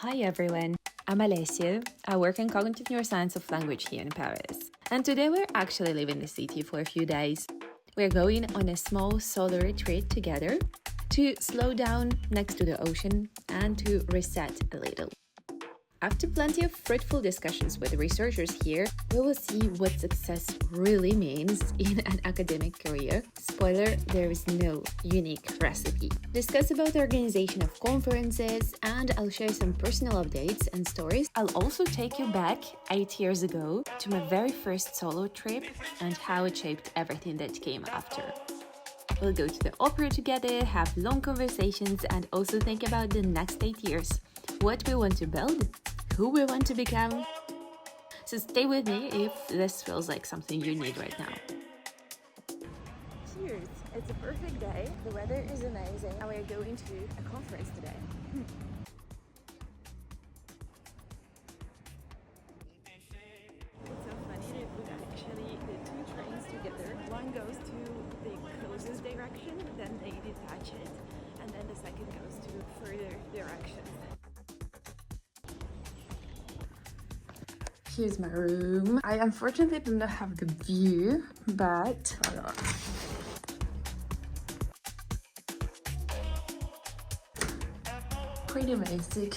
Hi everyone, I'm Olesia. I work in cognitive neuroscience of language here in Paris. And today we're actually leaving the city for a few days. We're going on a small solo retreat together to slow down next to the ocean and to reset a little. After plenty of fruitful discussions with researchers here, we will see what success really means in an academic career. Spoiler, there is no unique recipe. Discuss about the organization of conferences, and I'll share some personal updates and stories. I'll also take you back 8 years ago to my very first solo trip and how it shaped everything that came after. We'll go to the opera together, have long conversations, and also think about the next 8 years. What we want to build, who we want to become. So stay with me if this feels like something you need right now. Cheers! It's a perfect day. The weather is amazing and we're going to a conference today. It's so funny that we actually the two trains together. One goes to the closest direction, then they detach it, and then the second goes to further directions. Here's my room. I unfortunately do not have the view, but hold on. Pretty basic.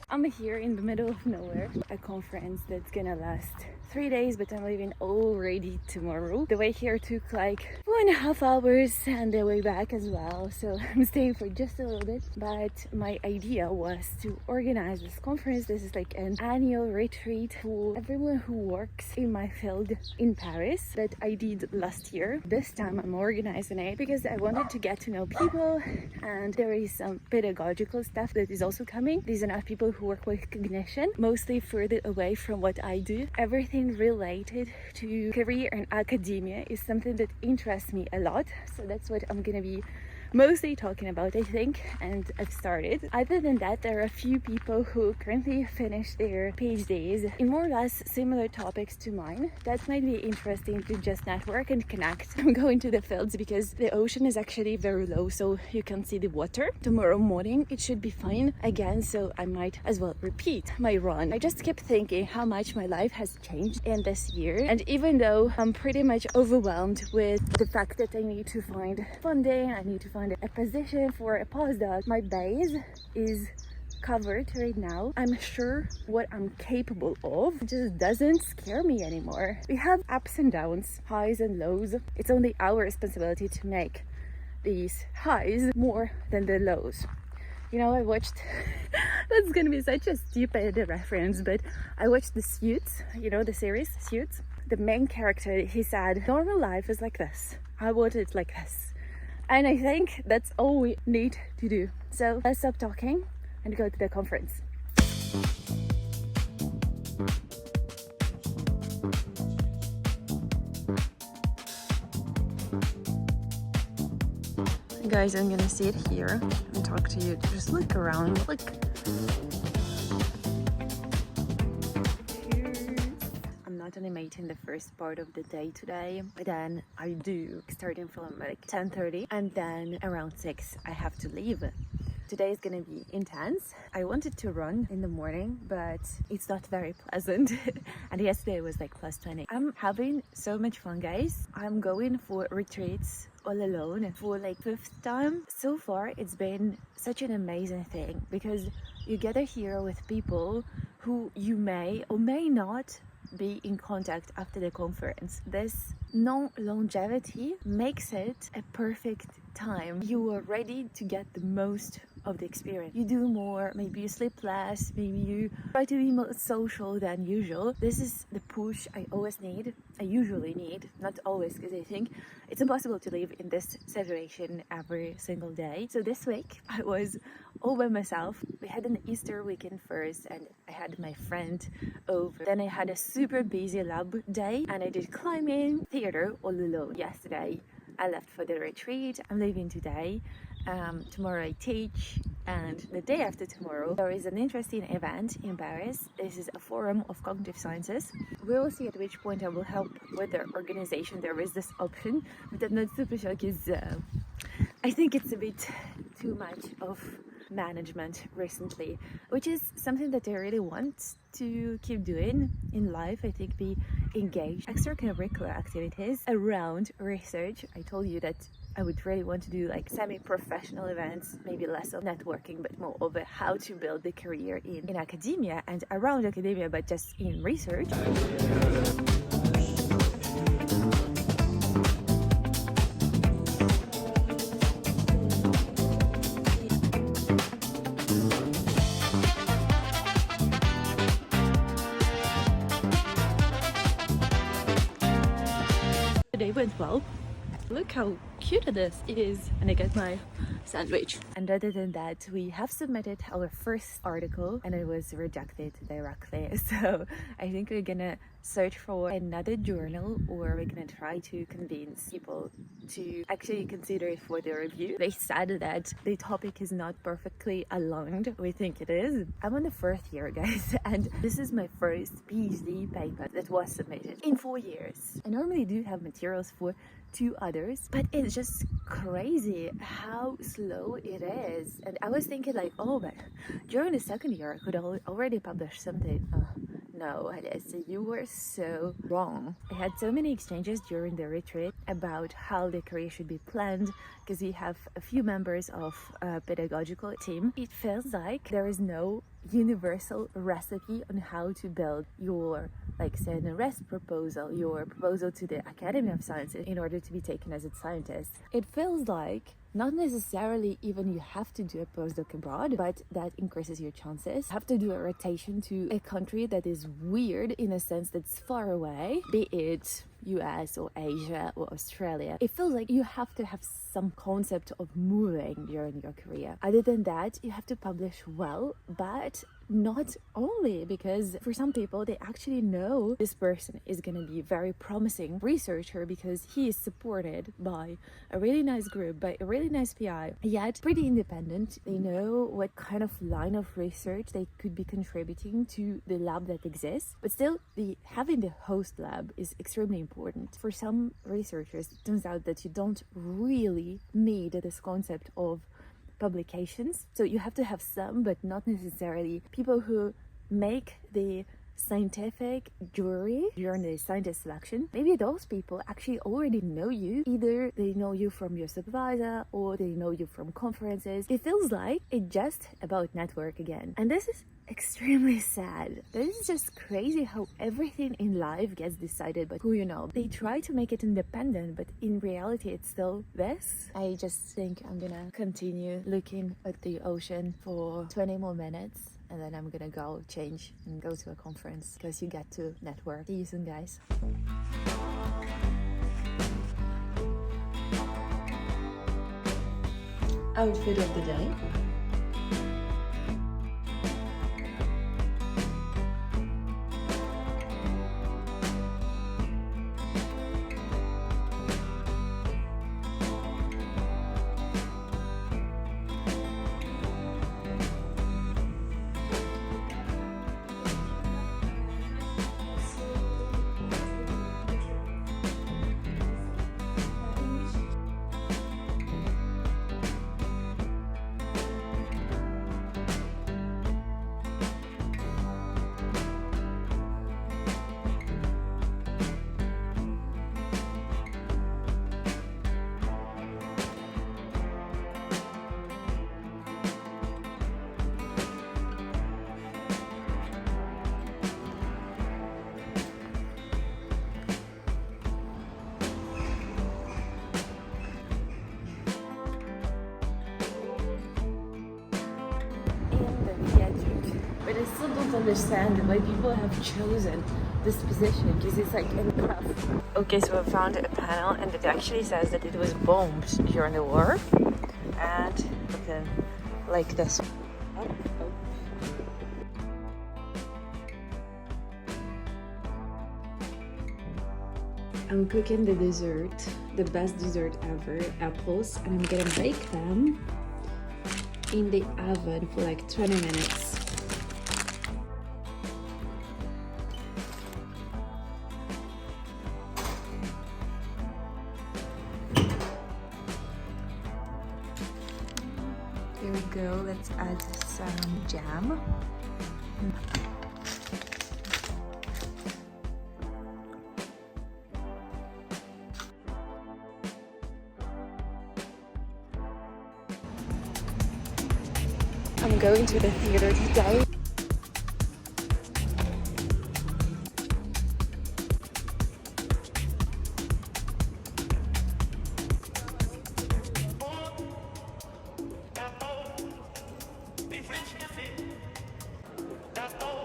I'm here in the middle of nowhere, a conference that's gonna last 3 days, but I'm leaving already tomorrow. The way here took like 1.5 hours and the way back as well, so I'm staying for just a little bit. But my idea was to organize this conference. This is like an annual retreat for everyone who works in my field in Paris that I did last year. This time I'm organizing it because I wanted to get to know people, and there is some pedagogical stuff that is also coming. These are not people who work with cognition, mostly further away from what I do. Everything related to career and academia is something that interests me a lot, so that's what I'm gonna be mostly talking about, I think, and I've started. Other than that, there are a few people who currently finished their PhDs in more or less similar topics to mine. That might be interesting to just network and connect. I'm going to the fields because the ocean is actually very low, so you can see the water. Tomorrow morning it should be fine again, so I might as well repeat my run. I just kept thinking how much my life has changed in this year, and even though I'm pretty much overwhelmed with the fact that I need to find funding, I need to find a position for a postdoc, my base is covered right now. I'm sure what I'm capable of just doesn't scare me anymore. We have ups and downs, highs and lows. It's only our responsibility to make these highs more than the lows. You know, I watched that's gonna be such a stupid reference, but I watched the Suits, you know, the series Suits. The main character, he said, normal life is like this. I want it like this. And I think that's all we need to do. So let's stop talking and go to the conference. Guys, I'm gonna sit here and talk to you. Just look around. Look. I'm not animating the first part of the day today, but then I do, starting from like 10:30, and then around 6 I have to leave. Today is gonna be intense. I wanted to run in the morning, but it's not very pleasant. And yesterday was like +20. I'm having so much fun, guys. I'm going for retreats all alone for like 5th time. So far, it's been such an amazing thing because you gather here with people who you may or may not be in contact after the conference. This non-longevity makes it a perfect time. You are ready to get the most of the experience. You do more, maybe you sleep less, maybe you try to be more social than usual. This is the push I always need. I usually need, not always, because I think it's impossible to live in this situation every single day. So this week I was all by myself. We had an Easter weekend first, and I had my friend over. Then I had a super busy lab day, and I did climbing, theater all alone. Yesterday I left for the retreat. I'm leaving today. Tomorrow I teach, and the day after tomorrow there is an interesting event in Paris. This is a forum of cognitive sciences. We will see at which point I will help with their organization. There is this option, but I'm not super sure because I think it's a bit too much of management recently, which is something that I really want to keep doing in life. I think be engaged extracurricular activities around research. I told you that I would really want to do like semi-professional events, maybe less of networking, but more of how to build the career in academia and around academia, but just in research. Today went well. Look how cute this is, and I got my sandwich. And other than that, we have submitted our first article and it was rejected directly. So I think we're gonna search for another journal, or we're gonna try to convince people to actually consider it for the review. They said that the topic is not perfectly aligned. We think it is. I'm on the fourth year, guys, and this is my first PhD paper that was submitted in 4 years. I normally do have materials for 2 others, but it's just crazy how slow it is. And I was thinking like, oh, but during the second year I could already publish something. No, Olesia, you were so wrong. I had so many exchanges during the retreat about how the career should be planned, because we have a few members of a pedagogical team. It feels like there is no universal recipe on how to build your, like, say, an arrest proposal, your proposal to the Academy of Sciences in order to be taken as a scientist. It feels like not necessarily even you have to do a postdoc abroad, but that increases your chances. You have to do a rotation to a country that is weird in a sense that's far away, be it US or Asia or Australia. It feels like you have to have some concept of moving during your career. Other than that, you have to publish well, but not only, because for some people they actually know this person is going to be a very promising researcher because he is supported by a really nice group, by a really nice PI, yet pretty independent. They know what kind of line of research they could be contributing to the lab that exists, but still having the host lab is extremely important. For some researchers, it turns out that you don't really need this concept of publications, so you have to have some, but not necessarily. People who make the scientific jury during the scientist selection, maybe those people actually already know you. Either they know you from your supervisor or they know you from conferences. It feels like it's just about network again, and this is extremely sad. This is just crazy how everything in life gets decided by who you know. They try to make it independent, but in reality it's still this. I just think I'm gonna continue looking at the ocean for 20 more minutes, and then I'm gonna go change and go to a conference, because you get to network. See you soon, guys. Outfit of the day. But I still don't understand why people have chosen this position, because it's like in rough. Okay, so I found a panel and it actually says that it was bombed during the war, and okay, like this. I'm cooking the dessert, the best dessert ever, apples, and I'm gonna bake them in the oven for like 20 minutes. Here we go, let's add some jam. I'm going to the theater today.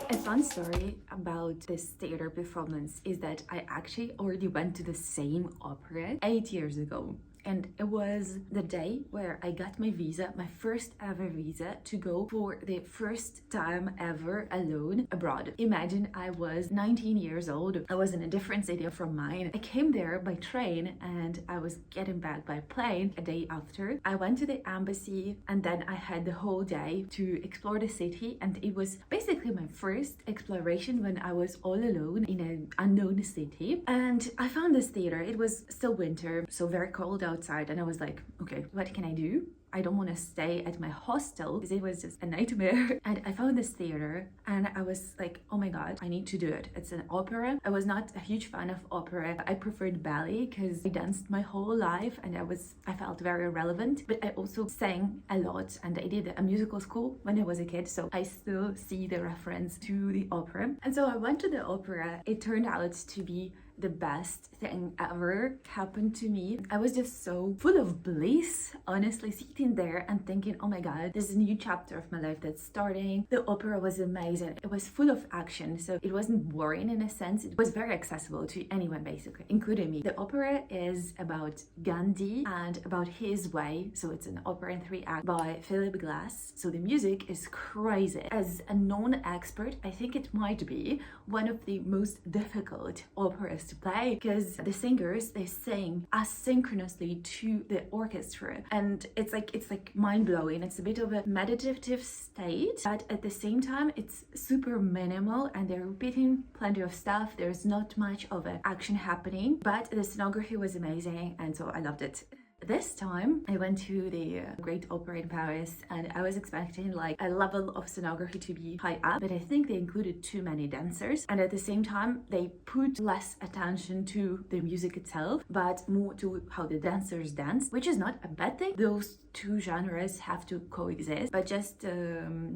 A fun story about this theater performance is that I actually already went to the same opera 8 years ago. And it was the day where I got my visa, my first ever visa, to go for the first time ever alone abroad. Imagine I was 19 years old. I was in a different city from mine. I came there by train and I was getting back by plane a day after. I went to the embassy and then I had the whole day to explore the city, and it was basically my first exploration when I was all alone in an unknown city. And I found this theater. It was still winter, so very cold outside, and I was like, okay, what can I do? I don't want to stay at my hostel because it was just a nightmare. And I found this theater and I was like, oh my god, I need to do it. It's an opera. I was not a huge fan of opera. I preferred ballet because I danced my whole life and I felt very relevant. But I also sang a lot and I did a musical school when I was a kid, so I still see the reference to the opera. And so I went to the opera. It turned out to be the best thing ever happened to me. I was just so full of bliss, honestly, sitting there and thinking, oh my god, this is a new chapter of my life that's starting. The opera was amazing. It was full of action, so it wasn't boring in a sense. It was very accessible to anyone basically, including me. The opera is about Gandhi and about his way, so it's an opera in 3 acts by Philip Glass. So the music is crazy. As a non-expert, I think it might be one of the most difficult operas to play because the singers, they sing asynchronously to the orchestra, and it's like mind-blowing. It's a bit of a meditative state, but at the same time it's super minimal and they're repeating plenty of stuff. There's not much of an action happening, but the scenography was amazing and so I loved it. This time I went to the Great Opera in Paris and I was expecting like a level of scenography to be high up, but I think they included too many dancers, and at the same time they put less attention to the music itself but more to how the dancers dance, which is not a bad thing. Those two genres have to coexist, but just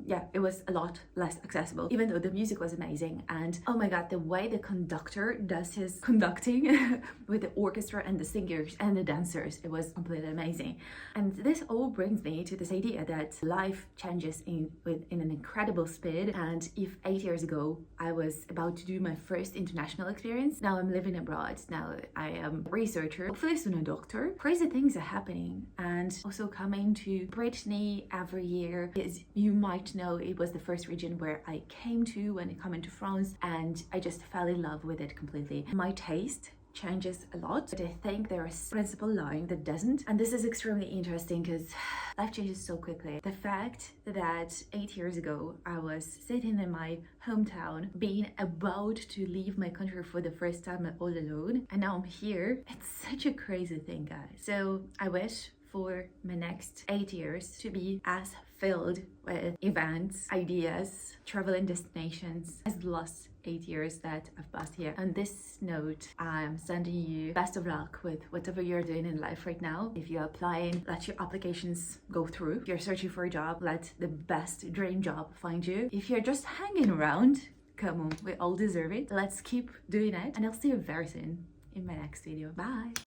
yeah, it was a lot less accessible, even though the music was amazing. And oh my god, the way the conductor does his conducting with the orchestra and the singers and the dancers, it was completely amazing. And this all brings me to this idea that life changes in an incredible speed. And if 8 years ago I was about to do my first international experience, now I'm living abroad, now I am a researcher, hopefully soon a doctor. Crazy things are happening. And also coming to Brittany every year, as you might know, it was the first region where I came to when I come into France, and I just fell in love with it completely. My taste changes a lot, but I think there is a principal line that doesn't, and this is extremely interesting because life changes so quickly. The fact that 8 years ago I was sitting in my hometown being about to leave my country for the first time all alone, and now I'm here, it's such a crazy thing, guys. So I wish for my next 8 years to be as filled with events, ideas, traveling destinations as the last 8 years that I've passed here. On this note, I'm sending you best of luck with whatever you're doing in life right now. If you're applying, let your applications go through. If you're searching for a job, let the best dream job find you. If you're just hanging around, come on, we all deserve it. Let's keep doing it, and I'll see you very soon in my next video. Bye!